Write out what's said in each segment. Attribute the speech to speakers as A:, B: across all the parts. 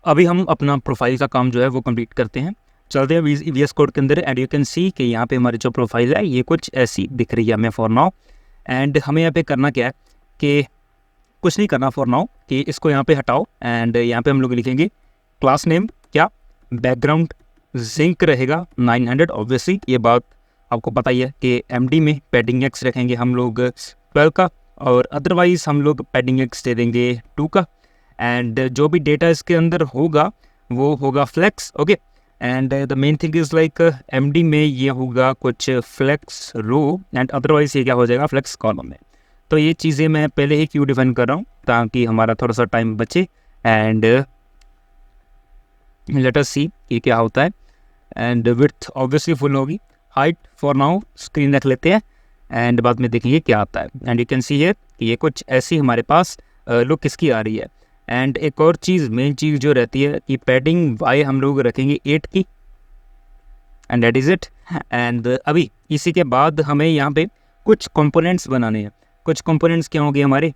A: अभी हम अपना प्रोफाइल का काम जो है वो कंप्लीट करते हैं। चलते हैं VS कोड के अंदर एंड यू कैन सी कि यहाँ पे हमारी जो प्रोफाइल है ये कुछ ऐसी दिख रही है हमें फॉर नाउ। एंड हमें यहाँ पे करना क्या है कि कुछ नहीं करना फॉर नाउ, कि इसको यहाँ पे हटाओ एंड यहाँ पे हम लोग लिखेंगे क्लास नेम क्या, बैकग्राउंड जिंक रहेगा 900 ऑब्वियसली, ये बात आपको पता ही है कि MD में पैडिंग एक्स रखेंगे हम लोग 12 का, और अदरवाइज़ हम लोग पैडिंग एक्स दे देंगे 2 का। एंड जो भी डेटा इसके अंदर होगा वो होगा flex. Okay, and the main thing is like MD में ये होगा कुछ फ्लेक्स रो एंड अदरवाइज ये क्या हो जाएगा फ्लेक्स कॉलम में। तो ये चीज़ें मैं पहले ही क्यों डिफाइन कर रहा हूँ ताकि हमारा थोड़ा सा टाइम बचे। एंड लेट अस सी ये क्या होता है। एंड विड्थ ऑब्वियसली फुल होगी, हाइट फॉर नाउ स्क्रीन रख लेते हैं एंड बाद में देखेंगे क्या आता है। And you can see here कि ये कुछ ऐसी हमारे पास लुक किसकी आ रही है। एंड एक और चीज़, मेन चीज़ जो रहती है कि पैडिंग वाई हम लोग रखेंगे 8 की, and that is it. And अभी इसी के बाद हमें यहाँ पे कुछ कंपोनेंट्स बनाने हैं। कुछ कंपोनेंट्स क्या होंगे हमारे,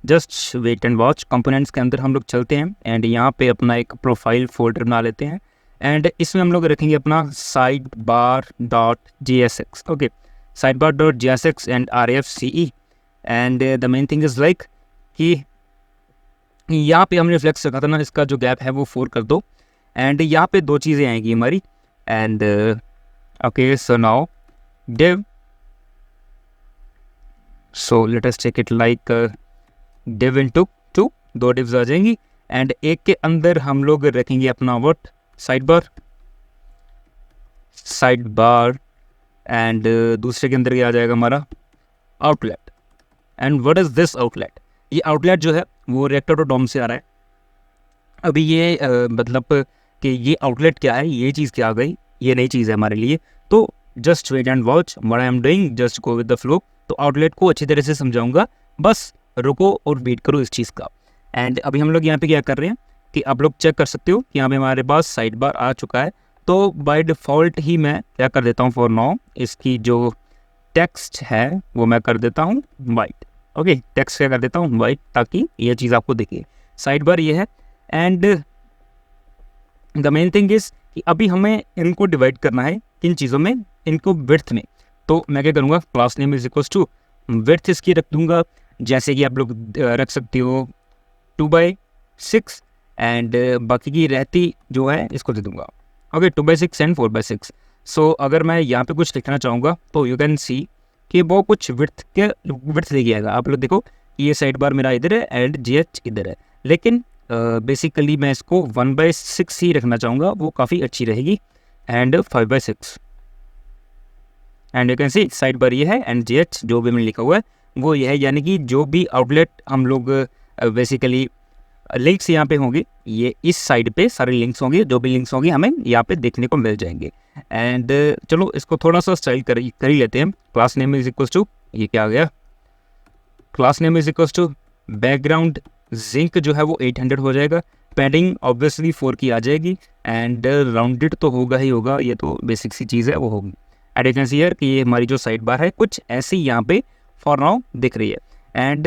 A: just wait and watch. Components के अंदर हम लोग चलते हैं एंड यहाँ पे अपना एक प्रोफाइल फोल्डर बना लेते हैं एंड इसमें हम लोग रखेंगे अपना side bar dot JSX। Okay, side bar dot JSX and RFCE। And the main thing is like कि यहाँ पे हमने फ्लेक्स रखा था ना, इसका जो गैप है वो 4 कर दो एंड यहाँ पे 2 चीज़ें आएंगी हमारी। And okay, so now div, so let us take it like div into 2, 2 divs आ जाएंगी एंड एक के अंदर हम लोग रखेंगे अपना व्हाट, साइड बार एंड दूसरे के अंदर क्या आ जाएगा हमारा outlet. And what is this outlet, ये आउटलेट जो है वो रिएक्टर डॉट डॉम से आ रहा है। अभी ये मतलब कि ये आउटलेट क्या है, ये चीज़ क्या आ गई, ये नई चीज़ है हमारे लिए। तो just wait and watch what I am doing, just go with the flow. तो आउटलेट को अच्छी तरह से समझाऊंगा, बस रुको और वेट करो इस चीज़ का। एंड अभी हम लोग यहाँ पे क्या कर रहे हैं कि आप लोग चेक कर सकते हो कि यहाँ पे हमारे पास साइड बार आ चुका है। तो बाय डिफ़ॉल्ट ही मैं क्या कर देता हूँ फॉर नाउ, इसकी जो टेक्स्ट है वो मैं कर देता हूँ वाइट। ओके, टेक्स्ट क्या कर देता हूँ वाइट ताकि ये चीज़ आपको दिखे। साइड बार ये है and the main thing is कि अभी हमें इनको डिवाइड करना है किन चीज़ों में, इनको विड्थ में। तो मैं क्या करूँगा, class name is equals to width इसकी रख दूँगा, जैसे कि आप लोग रख सकते हो 2/6 एंड बाकी की रहती जो है इसको दे दूँगा। Okay, 2/6 and 4/6। सो अगर मैं यहाँ पे कुछ लिखना चाहूँगा तो यू कैन सी कि वो कुछ विड्थ लेके आएगा। आप लोग देखो ये साइड बार मेरा इधर है एंड GH इधर है, लेकिन बेसिकली मैं इसको 1/6 ही रखना चाहूँगा, वो काफ़ी अच्छी रहेगी। And 5/6 and you can C side bar ये है एंड GH जो भी मैंने लिखा हुआ है वो ये है, यानी कि जो भी आउटलेट हम लोग बेसिकली लिंक्स यहाँ पे होंगे, ये इस साइड पे सारे लिंक्स होंगे, जो भी लिंक्स होंगे हमें यहाँ पे देखने को मिल जाएंगे। एंड चलो इसको थोड़ा सा स्टाइल कर ही लेते हैं। Class name is equals to, ये क्या आ गया, class name is equals to background zinc जो है वो 800 हो जाएगा, पैडिंग ऑब्वियसली 4 की आ जाएगी एंड राउंडेड तो होगा ही होगा, ये तो बेसिक सी चीज़ है वो होगी। And you can see here कि ये हमारी जो साइड बार है कुछ ऐसी यहाँ पे फॉर नाउ दिख रही है। एंड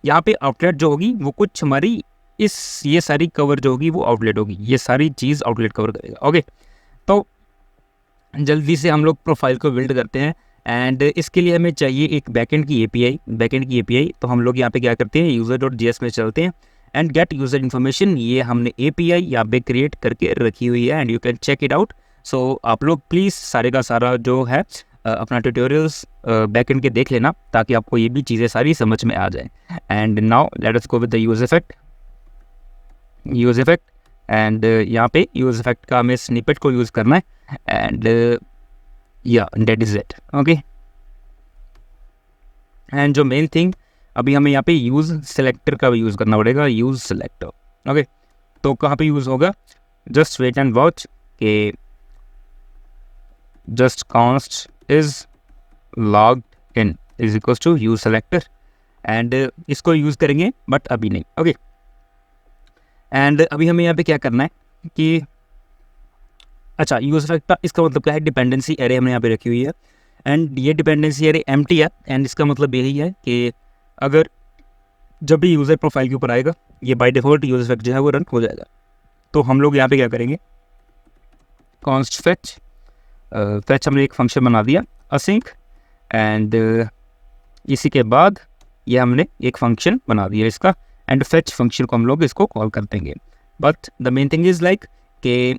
A: यहाँ पे आउटलेट जो होगी वो कुछ हमारी ये सारी कवर जो होगी वो आउटलेट होगी, ये सारी चीज़ आउटलेट कवर करेगा। ओके, तो जल्दी से हम लोग प्रोफाइल को बिल्ड करते हैं एंड इसके लिए हमें चाहिए एक बैकएंड की API। तो हम लोग यहाँ पे क्या करते हैं, user.js में चलते हैं एंड गेट यूज़र इन्फॉर्मेशन, ये हमने API यहाँ पे क्रिएट करके रखी हुई है and you can check it out. So आप लोग प्लीज़ सारे का सारा जो है अपना ट्यूटोरियल्स बैकएंड के देख लेना ताकि आपको ये भी चीज़ें सारी समझ में आ जाए। And now let us go with the use effect and यहाँ पे यूज इफेक्ट का हमें स्निपेट को यूज़ करना है एंड या that is it. Okay, and जो मेन थिंग अभी हमें यहाँ पे यूज़ सेलेक्टर का भी यूज़ करना पड़ेगा, यूज़ सेलेक्टर। ओके, तो कहाँ पे यूज़ होगा, जस्ट वेट एंड वॉच के just const is logged in is equals to use selector and इसको यूज़ करेंगे बट अभी नहीं। ओके, एंड अभी हमें यहाँ पे क्या करना है कि अच्छा यूज इफेक्ट का इसका मतलब क्या है, डिपेंडेंसी एरे हमने यहाँ पे रखी हुई है एंड ये डिपेंडेंसी एरे एम्प्टी है एंड इसका मतलब यही है कि अगर जब भी यूज़र प्रोफाइल के ऊपर आएगा ये बाय डिफ़ॉल्ट यूज इफेक्ट जो है वो रन हो जाएगा। तो हम लोग यहाँ पे क्या करेंगे, कॉन्स्ट फेच, फेच हमने एक फंक्शन बना दिया असिंक, एंड इसी के बाद ये हमने एक फंक्शन बना दिया इसका, एंड फेच फंक्शन को हम लोग इसको कॉल कर देंगे। But the main thing is like कि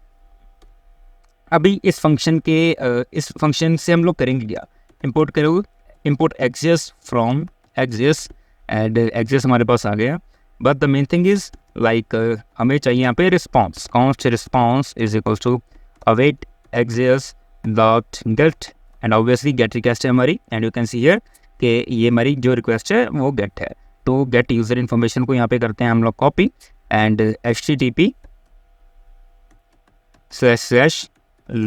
A: अभी इस फंक्शन से हम लोग करेंगे क्या, इंपोर्ट करोगे, import axios from axios, and axios हमारे पास आ गया। But the main thing is like हमें चाहिए यहाँ पे response, const response is equals to await axios dot get, and obviously get request है हमारी, and you can see here कि ये हमारी जो रिक्वेस्ट है वो गेट है। तो गेट यूज़र इन्फॉर्मेशन को यहाँ पे करते हैं हम लोग copy, and http /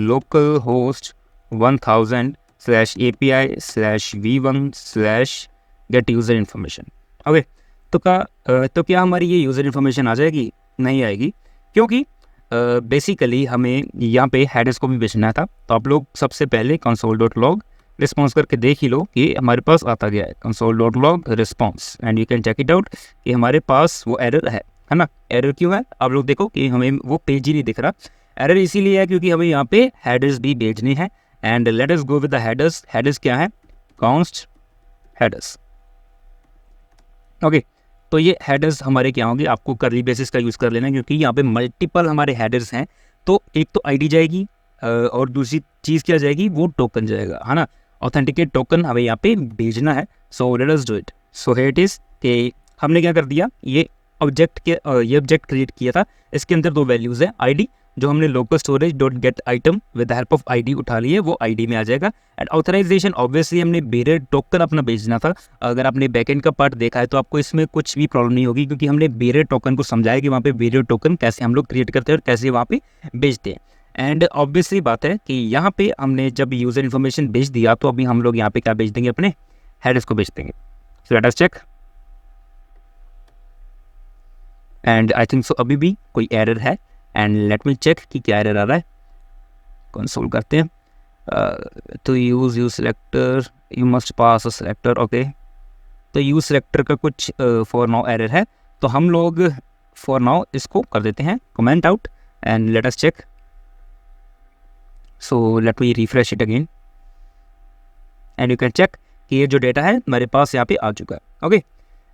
A: localhost 1000 / API / v1 / get user information। Okay, तो क्या हमारी ये यूज़र इन्फॉर्मेशन आ जाएगी? नहीं आएगी, क्योंकि बेसिकली हमें यहाँ पे हेडर्स को भी बेचना था। तो आप लोग सबसे पहले console.log रिस्पॉन्स करके देख ही लो कि हमारे पास आता गया है console.log response, and you can check it out कि हमारे पास वो एरर है ना। एरर क्यों है? आप लोग देखो कि हमें वो पेज ही नहीं दिख रहा। एरर इसीलिए है क्योंकि हमें यहाँ पे हेडर्स भी भेजने हैं, and let us go with the headers. Headers क्या है? Const headers. ओके, तो ये हेडर्स हमारे क्या होंगे, आपको करली बेसिस का यूज़ कर लेना, क्योंकि यहाँ पे मल्टीपल हमारे हेडर्स हैं। तो एक तो आईडी जाएगी, और दूसरी चीज़ क्या जाएगी, वो टोकन जाएगा, है ना। ऑथेंटिकेट टोकन हमें यहाँ पे भेजना है। So let us do it. So here it is कि हमने क्या कर दिया, ये ऑब्जेक्ट क्रिएट किया था। इसके अंदर दो वैल्यूज़ है, आईडी जो हमने local storage dot gate item with the help of ID उठा लिए, वो आईडी में आ जाएगा। एंड ऑथराइजेशन ऑब्वियसली हमने बेरियर टोकन अपना भेजना था। अगर आपने बैकएंड का पार्ट देखा है तो आपको इसमें कुछ भी प्रॉब्लम नहीं होगी, क्योंकि हमने बेरियर टोकन को समझाया कि वहाँ पे बेरियर टोकन कैसे हम लोग क्रिएट करते हैं और कैसे वहाँ पे भेजते हैं। एंड ऑब्वियसली बात है कि यहाँ पे हमने जब यूज़र इन्फॉर्मेशन भेज दिया, तो अभी हम लोग यहाँ पे क्या भेज देंगे, अपने हेडर्स को भेज देंगे। So let us check, and I think so अभी भी कोई एरर है, एंड लेट मी चेक कि क्या एरर आ रहा है। कंसोल करते हैं। तो use selector, you must pass a selector. Okay, तो यूज़ सिलेक्टर का कुछ फॉर नाउ एरर है, तो हम लोग फॉर नाउ इसको कर देते हैं comment out, and let us check. So let me refresh it again, and you can check कि ये जो डेटा है हमारे पास यहाँ पे आ चुका है। ओके,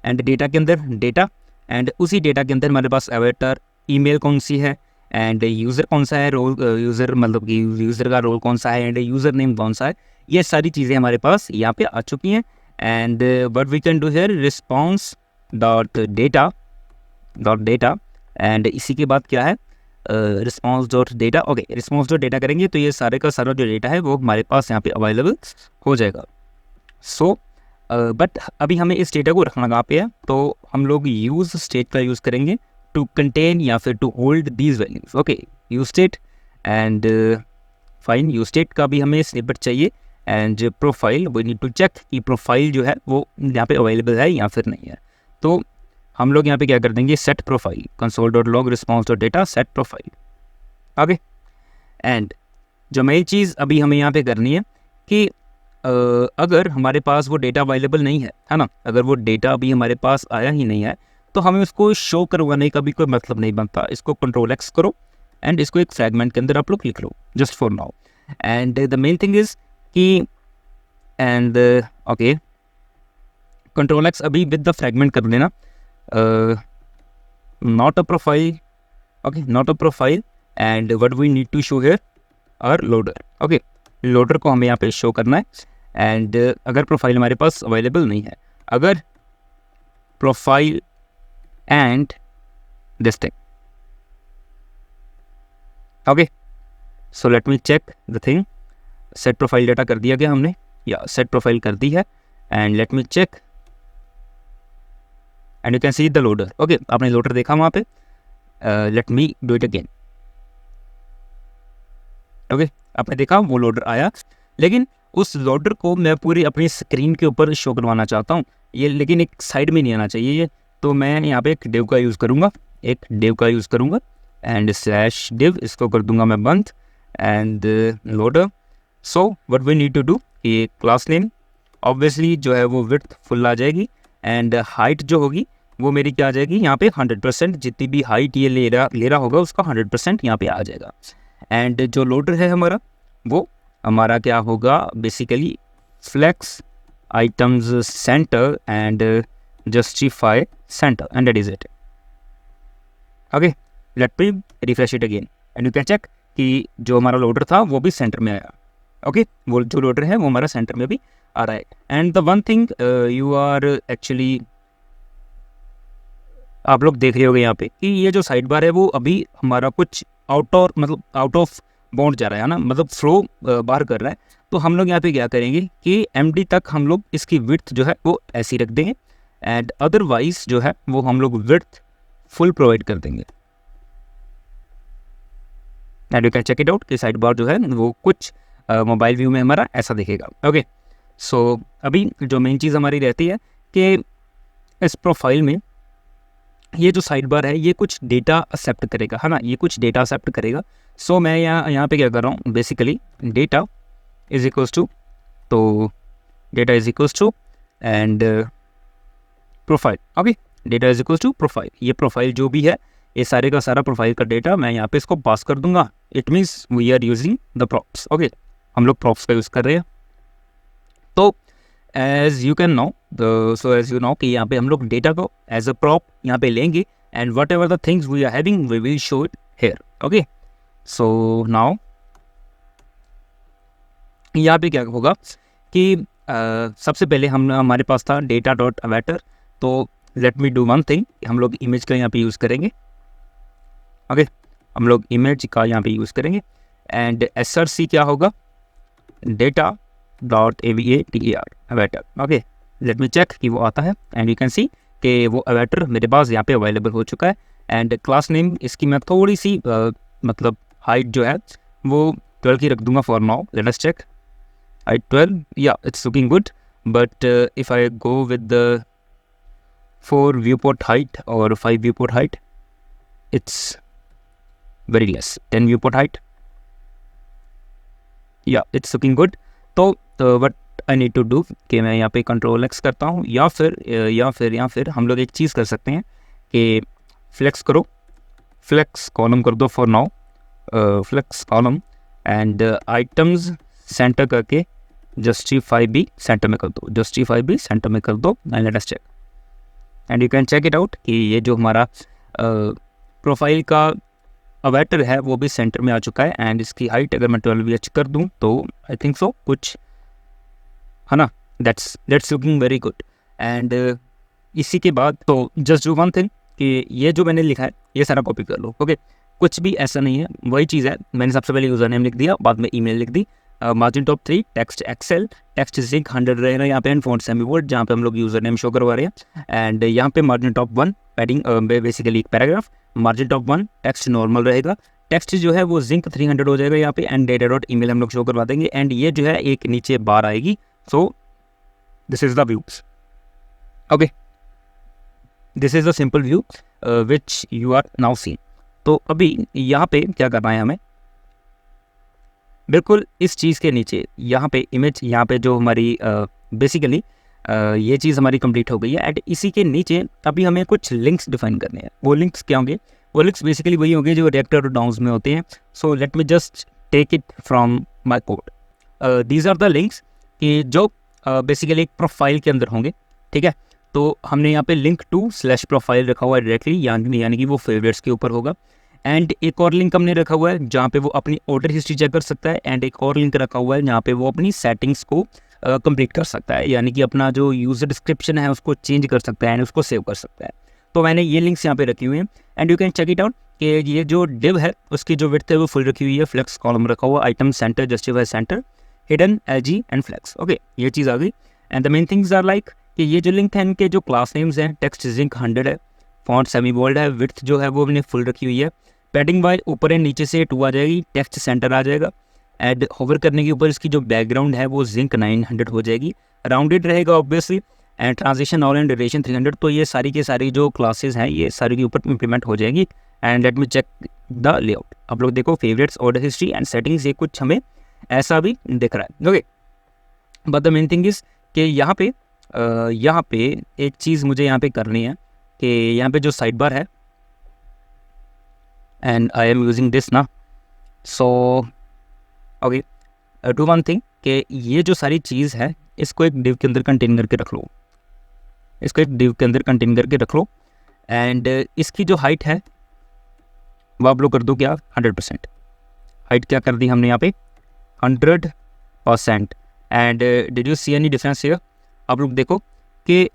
A: एंड डेटा के अंदर डेटा, एंड उसी डेटा के अंदर हमारे पास अवेटर, ईमेल कौन सी है, एंड यूज़र कौन सा है, रोल यूज़र मतलब कि यूज़र का रोल कौन सा है, एंड यूज़र नेम कौन सा है, ये सारी चीज़ें हमारे पास यहाँ पे आ चुकी हैं। And what we can do here, response dot data, and इसी के बाद क्या है, response dot data. Okay, response dot data करेंगे तो ये सारे का सारा जो डेटा है वो हमारे पास यहाँ पे अवेलेबल हो जाएगा। सो बट अभी हमें इस डेटा को रखना कहाँ पे है, तो हम लोग यूज़ स्टेट का यूज़ करेंगे टू कंटेन या फिर to hold these values. Okay, use state, and fine use state का भी हमें स्निपेट चाहिए, and profile we need to check कि प्रोफाइल जो है वो यहाँ पे अवेलेबल है या फिर नहीं है। तो हम लोग यहाँ पे क्या कर देंगे, set profile, console.log response.data set profile. Okay, and जो मेन चीज़ अभी हमें यहाँ पे करनी है कि अगर हमारे पास वो डेटा अवेलेबल नहीं है ना, अगर वो डेटा अभी हमारे पास आया ही नहीं है, तो हमें उसको शो करवाने का भी कोई मतलब नहीं बनता। इसको Ctrl+X करो, एंड इसको एक फ्रैगमेंट के अंदर आप लोग लिख लो just for now. And the main thing is कि एंड ओके, Ctrl+X अभी विद द फ्रैगमेंट कर देना, not a profile. Okay, not a profile, and what we need to show here are loader. Okay, loader को हमें यहाँ पे show करना है, एंड अगर प्रोफाइल हमारे पास अवेलेबल नहीं है, अगर profile and this thing. Okay, so let me check the thing. Set profile data कर दिया गया हमने, या सेट प्रोफाइल कर दी है, and let me check, and you can see the loader. Okay, आपने लोडर देखा वहाँ पे, let me do it again. Okay, आपने देखा वो लोडर आया, लेकिन उस लोडर को मैं पूरी अपनी स्क्रीन के ऊपर शो करवाना चाहता हूँ ये, लेकिन एक साइड में नहीं आना चाहिए ये। तो मैं यहाँ पे एक डिव का यूज़ करूँगा, एंड /div, इसको कर दूंगा मैं बंद, and loader. So what we need to do, ये क्लास नेम ऑब्वियसली जो है वो विड्थ फुल आ जाएगी, एंड हाइट जो होगी वो मेरी क्या आ जाएगी यहाँ पे 100%, जितनी भी हाइट ये ले रहा होगा उसका 100% यहाँ पे आ जाएगा। एंड जो लोडर है हमारा वो हमारा क्या होगा, basically flex items center and justify center, and that is it. Okay, let me refresh it again and you can check कि जो हमारा लोडर था वो भी सेंटर में आया। ओके, वो जो लोडर है वो हमारा सेंटर में भी आ रहा है। And the one thing you are actually, आप लोग देख रहे होगे यहाँ पे कि ये जो साइड बार है वो अभी हमारा कुछ आउट ऑफ बाउंड जा रहा है ना, मतलब फ्लो बाहर कर रहा है। तो हम लोग यहाँ पे क्या करेंगे कि MD तक हम लोग इसकी विड्थ जो है वो ऐसी रख देंगे, एंड अदरवाइज जो है वो हम लोग विड्थ फुल प्रोवाइड कर देंगे। And you can check it out कि साइड बार जो है वो कुछ मोबाइल व्यू में हमारा ऐसा दिखेगा। ओके, सो अभी जो मेन चीज़ हमारी रहती है कि इस प्रोफाइल में ये जो साइड बार है ये कुछ डेटा एक्सेप्ट करेगा, है ना, ये कुछ डेटा एक्सेप्ट करेगा। सो मैं यहाँ पे क्या कर रहा हूँ, basically data is equals to, तो data is equals to and profile. Okay, data is equals to profile. ये प्रोफाइल जो भी है ये सारे का सारा प्रोफाइल का डेटा मैं यहाँ पे इसको पास कर दूंगा। It means we are using the props. Okay, हम लोग प्रॉप्स का यूज़ कर रहे हैं। तो as you can know, so as you know कि यहाँ पे हम लोग डेटा को एज अ प्रॉप यहाँ पे लेंगे, and whatever the things we are having we will show it here. Okay, so now यहाँ पे क्या होगा कि सबसे पहले हमारे पास था डेटा डॉट अवेटर। तो let me do one thing, हम लोग इमेज का यहाँ पे यूज़ करेंगे। ओके, हम लोग इमेज का यहाँ पे यूज़ करेंगे, एंड SRC क्या होगा, data dot AVATER avatar. Okay, let me check कि वो आता है, एंड यू कैन सी कि वो अवेटर मेरे पास यहाँ पे अवेलेबल हो चुका है। एंड क्लास नेम इसकी मैं थोड़ी सी मतलब हाइट जो है वो 12 की रख दूंगा for now. Let us check height 12, या it's looking good, but if I go with the 4 viewport height or 5 viewport height, it's very less, 10 viewport height, yeah it's looking good। तो what I need to do कि मैं यहाँ पे Ctrl+X करता हूँ, या फिर हम लोग एक चीज़ कर सकते हैं कि फ्लेक्स करो, फ्लेक्स कॉलम कर दो for now, flex column and items center करके जस्टिफाई भी सेंटर में कर दो, जस्टिफाई भी सेंटर में कर दो, and let us check and you can check it out कि ये जो हमारा प्रोफाइल का अवेटर है वो भी सेंटर में आ चुका है। एंड इसकी हाइट अगर मैं 12 कर दूं तो आई थिंक सो कुछ है ना, that's looking very good. And इसी के बाद तो जस्ट डू वन थिंग कि ये जो मैंने लिखा है ये सारा कॉपी कर लो। ओके, कुछ भी ऐसा नहीं है, वही चीज़ है। मैंने सबसे पहले यूज़र नेम लिख दिया, बाद में ईमेल लिख दी, margin top 3, text excel, text zinc 100 रहेगा यहाँ पे, एंड फॉन्ट सेमी बोल्ड जहाँ पे हम लोग यूज़र नेम शो करवा रहे हैं। एंड यहाँ पे मार्जिन टॉप 1 पैडिंग बेसिकली एक paragraph, margin top 1 text normal रहेगा, टेक्स्ट जो है वो जिंक 300 हो जाएगा यहाँ पे, एंड डेटा डॉट ईमेल हम लोग शो करवा देंगे। एंड ये जो है एक नीचे बार आएगी, so this is the views. Okay, this is the simple view which you are now seen. तो अभी यहाँ पे क्या करना है हमें, बिल्कुल इस चीज़ के नीचे यहाँ पे इमेज, यहाँ पे जो हमारी बेसिकली ये चीज़ हमारी कंप्लीट हो गई है। एंड इसी के नीचे अभी हमें कुछ लिंक्स डिफाइन करने हैं। वो लिंक्स क्या होंगे, वो लिंक्स बेसिकली वही होंगे जो रिएक्टर डाउन्स में होते हैं। So let me just take it from my code. These are the links कि जो बेसिकली एक प्रोफाइल के अंदर होंगे, ठीक है। तो हमने यहाँ पे लिंक टू स्लैश प्रोफाइल रखा हुआ है डायरेक्टली, यानी कि वो फेवरेट्स के ऊपर होगा। एंड एक और लिंक हमने रखा हुआ है जहाँ पे वो अपनी ऑर्डर हिस्ट्री चेक कर सकता है, एंड एक और लिंक रखा हुआ है जहाँ पे वो अपनी सेटिंग्स को कंप्लीट कर सकता है, यानी कि अपना जो यूज़र डिस्क्रिप्शन है उसको चेंज कर सकता है एंड उसको सेव कर सकता है। तो मैंने ये लिंक्स यहाँ पे रखी हुई हैं, and you can check it out कि ये जो डिव है उसकी जो विड्थ है वो फुल रखी हुई है, फ्लेक्स कॉलम रखा हुआ, item center, justify center, hidden, LG and flex. Okay, ये चीज़ आ गई। And the main things are like कि ये जो लिंक है इनके जो क्लास नेम्स हैं, टेक्स्ट जिंक 100 है, फॉन्ट सेमी बोल्ड है, विड्थ जो है वो हमने फुल रखी हुई है, पैडिंग वाइज ऊपर एंड नीचे से 2 आ जाएगी, टेक्स्ट सेंटर आ जाएगा, एंड होवर करने के ऊपर इसकी जो बैकग्राउंड है वो जिंक 900 हो जाएगी, राउंडेड रहेगा obviously, and transition all and duration 300। तो ये सारी की सारी जो क्लासेस हैं ये सारी के ऊपर इम्प्लीमेंट हो जाएगी। And let me check the layout. आप लोग देखो favourites, order history and settings, ये कुछ हमें ऐसा भी दिख रहा है। Okay, but the main thing is कि यहाँ पे एक चीज़ मुझे यहाँ पे करनी है कि यहाँ पे जो साइड बार है, and I am using this ना, so okay, do one thing कि ये जो सारी चीज़ है इसको एक डिव के अंदर कंटेन करके रख लो, इसको एक डिव के अंदर कंटेन करके रख लो। एंड इसकी जो हाइट है वो आप लोग कर दो क्या 100%। हाइट क्या कर दी हमने यहाँ पे 100%। And did you see any difference here? आप लोग देखो कि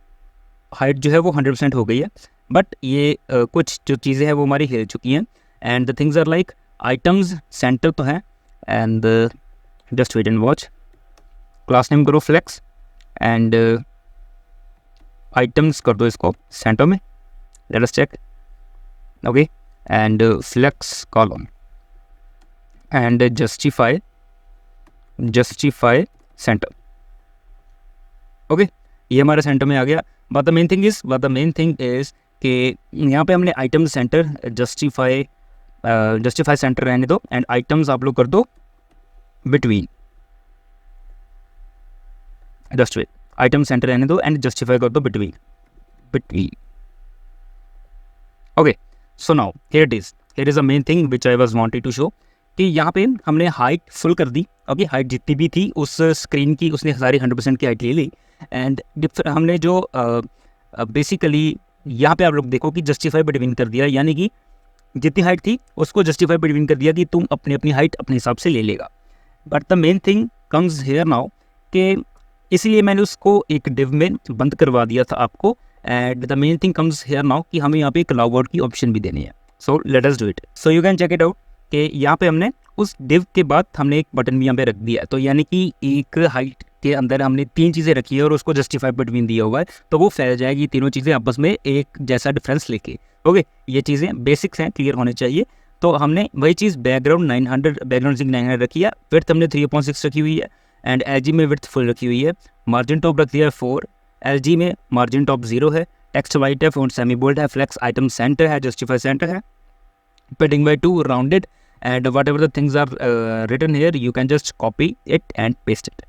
A: हाइट जो है वो 100% हो गई है, बट ये कुछ जो चीज़ें हैं वो हमारी हिल चुकी हैं। And the things are like items center तो है, and just wait and watch. Class name करो फ्लेक्स, एंड आइटम्स कर दो इसको सेंटर में, let us check. Okay, and flex column and justify center. Okay, ये हमारे सेंटर में आ गया। But the main thing is कि यहाँ पे हमने आइटम सेंटर जस्टिफाई सेंटर रहने दो, एंड आइटम्स आप लोग कर दो between, just wait, item center रहने दो एंड जस्टिफाई कर दो between. Okay, so now here is a main thing which I was wanted to show कि यहाँ पे हमने हाइट फुल कर दी। ओके, हाइट जितनी भी थी उस स्क्रीन की उसने सारी 100% की हाइट ले ली। एंड हमने जो बेसिकली यहाँ पे आप लोग देखो कि जस्टिफाई बिटवीन कर दिया, यानी कि जितनी हाइट थी उसको जस्टिफाई बिटवीन कर दिया कि तुम अपनी हाइट अपने हिसाब से ले लेगा। But the main thing comes here now कि इसीलिए मैंने उसको एक डिव में बंद करवा दिया था आपको। And the main thing comes here now कि हमें यहाँ पे एक अलाउ वर्ड की ऑप्शन भी देनी है। So let us do it. So you can check it out कि यहाँ पे हमने उस डिव के बाद हमने एक बटन भी यहाँ पे रख दिया है, तो यानी कि एक हाइट के अंदर हमने 3 चीज़ें रखी है और उसको जस्टिफाई बिटवीन दिया हुआ है, तो वो फैल जाएगी तीनों चीज़ें आपस में एक जैसा डिफरेंस लेके। ओके, ये चीज़ें बेसिक्स हैं, क्लियर होने चाहिए। तो हमने वही चीज़ बैकग्राउंड 900 रखी है, विड्थ हमने 3.6 रखी हुई है, एंड एलजी में विड्थ फुल रखी हुई है, मार्जिन टॉप रख दिया है 4, एलजी में मार्जिन टॉप 0 है, टेक्स्ट वाइट है, फ़ॉन्ट सेमी बोल्ड है, फ्लेक्स आइटम सेंटर है, जस्टिफाई सेंटर है, padding by 2 rounded, and whatever the things are written here you can just copy it and paste it.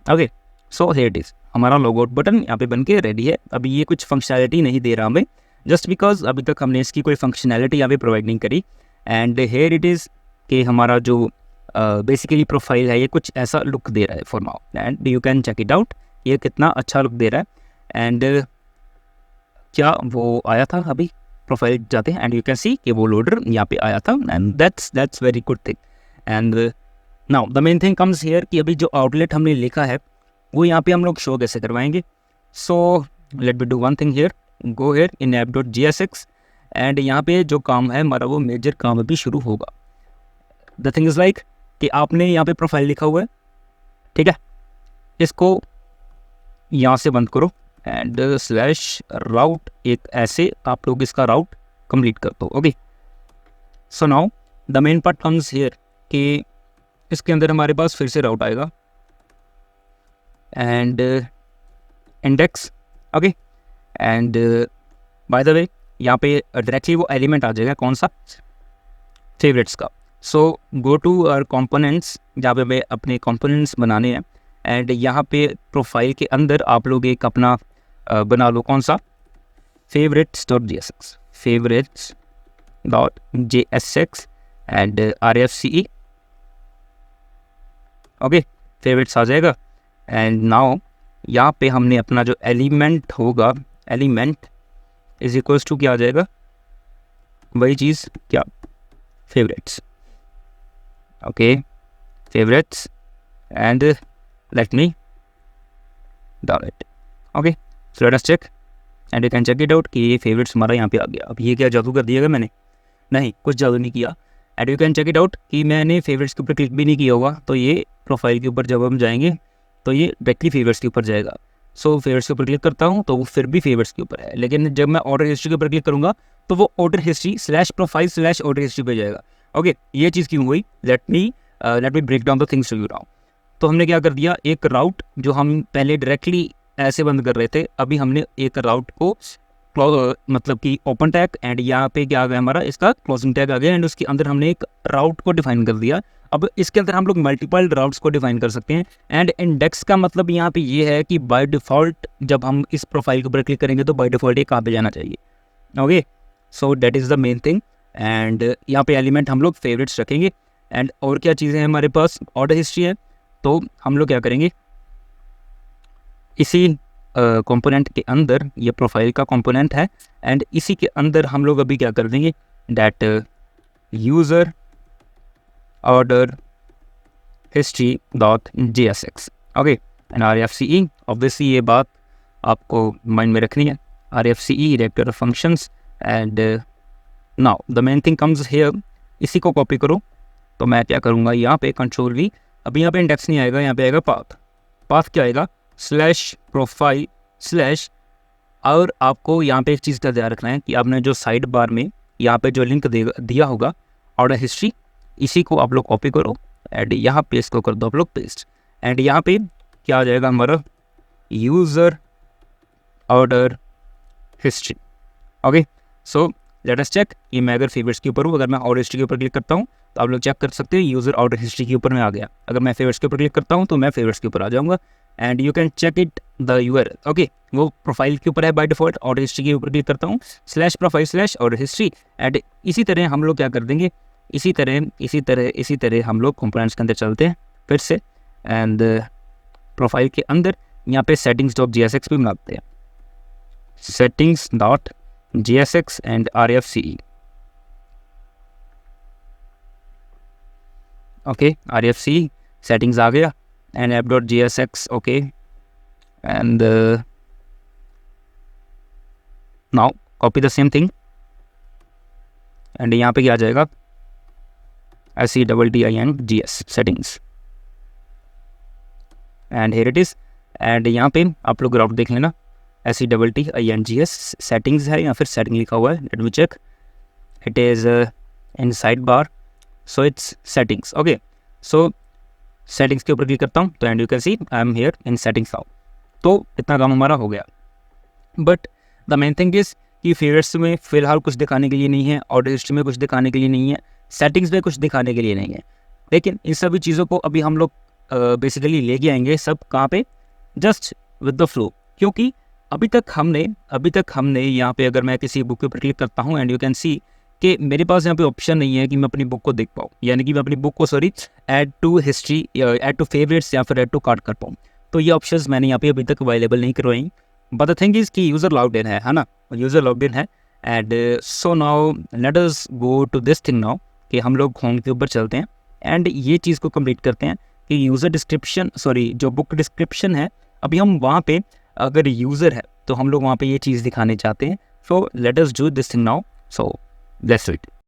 A: Okay, so here it is, हमारा logout button यहाँ पे बन के ready है। अभी ये कुछ फंक्शनैलिटी नहीं दे रहा हमें, जस्ट बिकॉज अभी तक हमने इसकी कोई फंक्शनैलिटी यहाँ पे प्रोवाइड नहीं करी। एंड हेयर इट इज़ कि हमारा जो बेसिकली प्रोफाइल है ये कुछ ऐसा लुक दे रहा है for now, and you can check it out ये कितना अच्छा लुक दे रहा है। एंड क्या वो आया था अभी प्रोफाइल जाते हैं, एंड यू कैन सी कि वो लोडर यहाँ पे आया था, and that's very good thing. And now the main thing comes here कि अभी जो आउटलेट हमने लिखा है वो यहाँ पे हम लोग शो कैसे करवाएंगे। सो let me do one thing here, go here in app.jsx, and यहाँ पे जो काम है हमारा वो मेजर काम अभी शुरू होगा। द थिंग इज़ लाइक कि आपने यहाँ पे प्रोफाइल लिखा हुआ है, ठीक है, इसको यहाँ से बंद करो एंड स्लैश राउट, एक ऐसे आप लोग इसका राउट कंप्लीट कर दो। Okay, so now the main part comes here कि इसके अंदर हमारे पास फिर से राउट आएगा and index. Okay, and by the way यहाँ पे डायरेक्टली वो एलिमेंट आ जाएगा, कौन सा, फेवरेट्स का। सो गो टू आवर कंपोनेंट्स, जहाँ पे हमें अपने कंपोनेंट्स बनाने हैं, एंड यहाँ पे प्रोफाइल के अंदर आप लोग एक अपना बना लो, कौन सा, favorites.jsx, favorites.jsx and RFCE। Okay, favourites आ जाएगा। एंड नाउ यहाँ पे हमने अपना जो एलिमेंट होगा, एलिमेंट इज इक्वल्स टू क्या आ जाएगा, वही चीज़ क्या, favourites. Okay, favourites and let me down it. Okay, so let us check and you can check it out कि ये फेवरेट्स हमारा यहाँ पे आ गया। अब ये क्या जादू कर दिएगा मैंने, नहीं कुछ जादू नहीं किया। And you can check it out कि मैंने फेवरेट्स के ऊपर क्लिक भी नहीं किया होगा, तो ये प्रोफाइल के ऊपर जब हम जाएंगे तो ये डायरेक्टली फेवरेट्स के ऊपर जाएगा। सो फेवरेट्स के ऊपर क्लिक करता हूँ तो वो फिर भी फेवरेट्स के ऊपर है, लेकिन जब मैं ऑर्डर हिस्ट्री के ऊपर क्लिक करूँगा तो वो order history /profile/ order history पे जाएगा। ओके, ये चीज़ क्यों हुई, let me break down the things to you now. तो हमने क्या कर दिया, एक राउट जो हम पहले डायरेक्टली ऐसे बंद कर रहे थे, अभी हमने एक राउट को मतलब कि ओपन टैग, एंड यहाँ पे क्या आ गया हमारा, इसका क्लोजिंग टैग आ गया, एंड उसके अंदर हमने एक राउट को डिफाइन कर दिया। अब इसके अंदर हम लोग मल्टीपल राउट्स को डिफाइन कर सकते हैं। एंड इंडेक्स का मतलब यहाँ पे ये है कि बाय डिफ़ॉल्ट जब हम इस प्रोफाइल के ऊपर क्लिक करेंगे तो बाय डिफ़ॉल्ट ये कहाँ पे जाना चाहिए, okay, so that is the main thing. And यहाँ पे एलिमेंट हम लोग फेवरेट्स रखेंगे। एंड और क्या चीज़ें हैं हमारे पास, ऑर्डर हिस्ट्री है, तो हम लोग क्या करेंगे, इसी कंपोनेंट के अंदर, ये प्रोफाइल का कंपोनेंट है, एंड इसी के अंदर हम लोग अभी क्या कर देंगे, that user order history dot JSX। Okay, and RFCE, obviously ये बात आपको माइंड में रखनी है, RFCE director of functions. And now the main thing comes here, इसी को कॉपी करो। तो मैं क्या करूँगा, यहाँ पे कंट्रोल V, अभी यहाँ पे इंडेक्स नहीं आएगा, यहाँ पे आएगा पाथ। पाथ क्या आएगा, स्लैश प्रोफाइल स्लैश। और आपको यहाँ पे एक चीज़ का ध्यान रखना है कि आपने जो साइड बार में यहाँ पे जो लिंक दिया होगा ऑर्डर हिस्ट्री, इसी को आप लोग कॉपी करो एंड यहाँ पे इसको कर दो आप लोग पेस्ट। एंड यहाँ पे क्या आ जाएगा हमारा, user order history. Okay, so let us check. ये मैं अगर फेवरेट्स के ऊपर हूँ, अगर मैं ऑर्डर हिस्ट्री के ऊपर क्लिक करता हूँ तो आप लोग चेक कर सकते हैं यूज़र ऑर्डर हिस्ट्री के ऊपर में आ गया। अगर मैं फेवरेट्स के ऊपर क्लिक करता हूँ तो मैं फेवरेट्स के ऊपर आ जाऊँगा। And you can check it the URL। Okay, वो प्रोफाइल के ऊपर है बाय डिफॉल्ट, ऑर्डर हिस्ट्री के ऊपर क्लिक करता हूँ, slash profile slash order history. And इसी तरह हम लोग क्या कर देंगे, इसी तरह हम लोग कंपोनेंट्स के अंदर चलते हैं फिर से। एंड प्रोफाइल के अंदर यहाँ पे सेटिंग्स डॉट JSX भी बनाते हैं, settings dot JSX and RFCE। Okay, RFCE settings आ गया and app dot JSX। Okay, and now copy the same thing and यहाँ पे क्या आ जाएगा, SETTINGS settings and here it is. And यहाँ पे आप लोग ग्राउंड देख लेना, SETTINGS सेटिंग्स है या फिर सेटिंग लिखा हुआ है, let me check, it is in side bar, so it's settings. Okay, so settings के ऊपर क्लिक करता हूँ तो and you can see I am here in settings now. तो इतना काम हमारा हो गया। But the main thing is कि फेवरेट्स में फ़िलहाल कुछ दिखाने के लिए नहीं है, ऑर्डर हिस्ट्री में कुछ दिखाने के लिए नहीं है, सेटिंग्स में कुछ दिखाने के लिए नहीं है। लेकिन इन सभी चीज़ों को अभी हम लोग बेसिकली लेके आएंगे सब कहाँ पे, जस्ट विद द फ्लो। क्योंकि अभी तक हमने यहाँ पे, अगर मैं किसी बुक के ऊपर क्लिक करता हूँ एंड यू कैन सी कि मेरे पास यहाँ पे ऑप्शन नहीं है कि मैं अपनी बुक को देख पाऊँ, यानी कि मैं अपनी बुक को add to history, add to favourites या फिर ऐड टू कार्ट कर पाऊँ। तो ये ऑप्शंस मैंने यहाँ पे अभी तक अवेलेबल नहीं करवाई। बट द थिंग इज़ कि यूज़र लॉग्ड इन है ना, यूज़र लॉग्ड इन है। And so now let us go to this thing now, कि हम लोग होम के ऊपर चलते हैं एंड ये चीज़ को कंप्लीट करते हैं कि यूज़र डिस्क्रिप्शन, सॉरी जो बुक डिस्क्रिप्शन है, अभी हम वहाँ पे अगर यूज़र है तो हम लोग वहाँ पे ये चीज़ दिखाने चाहते हैं। So let us do this thing now, so let's do it.